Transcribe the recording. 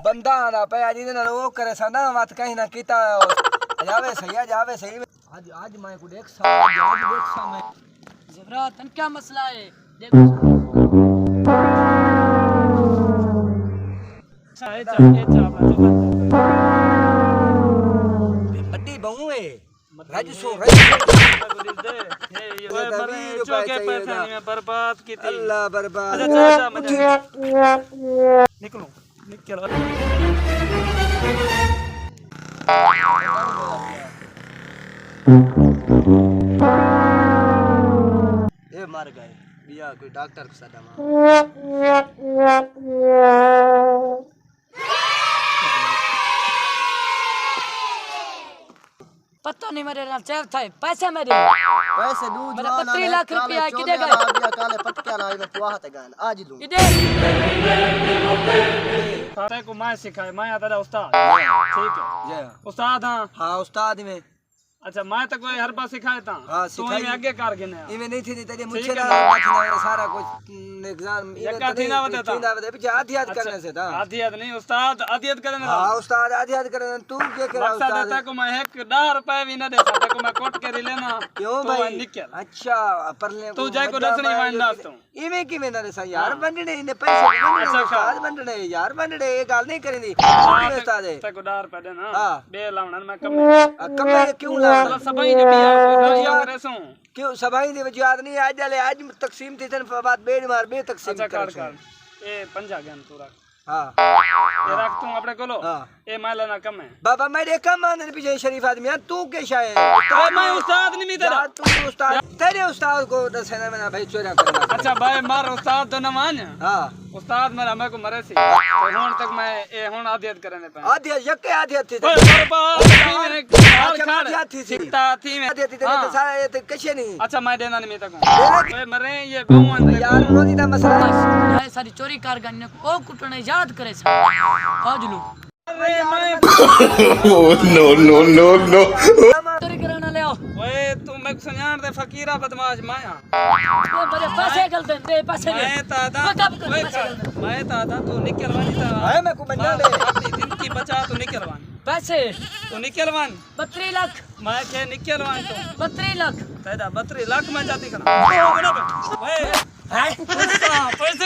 बंदा आना पे आज इधर वो करे सना मत कहीं ना कीता जावे सही आज मैं को देख सा मैं ज़बरा तन क्या मसला है देखो बड्डी बहू है राजसो बर्बाद की थी अल्लाह बर्बाद निकलो ये मर गए बिया कोई डॉक्टर को सदा मां पता नहीं मेरे नाल चेक था पैसे मेरे पैसे दूध मेरा 32 लाख रुपया किदे गए काले पटकिया ना मैं पुआ ते गान आज दूं किदे सारे को मैं सिखाए मैं तेरा उस्ताद ठीक है जय उस्ताद हां उस्ताद में अच्छा मैं तो कोई हर बार सिखाया था हां तू सिखाई में आगे कर गिने इमे नहीं थी तेरे मुझे ठीक है ना सारा कुछ एग्जाम यका थी ना बता पीछे आधियात करने से था आधियत नहीं उस्ताद आधियत करने हां उस्ताद आधियात करने तू क्या करा मकसद उस्ताद देता को मैं 1 रुपए भी ना दे सकता को मैं कोट के लेना क्यों तो भाई निकल अच्छा परले तू जाए को दसनी ईमानदार तू इमे की में ना सा यार बंडने ने पैसे अच्छा उस्ताद बंडने यार बंडने ये गाल नहीं करेंदी उस्ताद है तको डार पे देना हां बे लावना मैं कम क्यों ला सबाई ने बिया रोजिया करे सो क्यों सबाई ने याद नहीं आज डाले आज तकसीम थी तन बाद बेड मार बे तकसीम अच्छा कर ए पंजा ज्ञान तू रख हां ये रख तू अपने कोलो हां ए माला ना कम है बाबा मैं देखा मान पीछे शरीफ आदमी है तू के शायद मैं उस्ताद नहीं मी तेरा तू उस्ताद तेरे उस्ताद को दसना मैंने भाई चोरा करना अच्छा भाई मार उस्ताद तो न मान हां उस्ताद मेरा मैं को मरे सी तो हुन तक मैं ए हुन आदियत करने पे आधिया यके आधिया थी आदियत थी में आधिया थी तेरे सारा ये तो कैसे नहीं अच्छा मैं देना नहीं मैं तक मरे ये बहुवन यार रोजी दा मसला ये सारी चोरी कार गन्ने को ओ कुटने याद करे सा आज लू अरे मैं no. चोरी कराना ले आओ ओए तू मैं सुनान दे फकीरा बदमाश माया ये मेरे पैसे गलत दे पैसे दे मैं तादा मैं तादा तू निकलवानी था है मैं को बंदा दे अपनी जिंदगी बचा तू निकलवान पैसे तू निकलवान 32 लाख मैं के निकलवान तू 32 लाख तेरा 32 लाख में जाती करा ओए है पैसे पैसे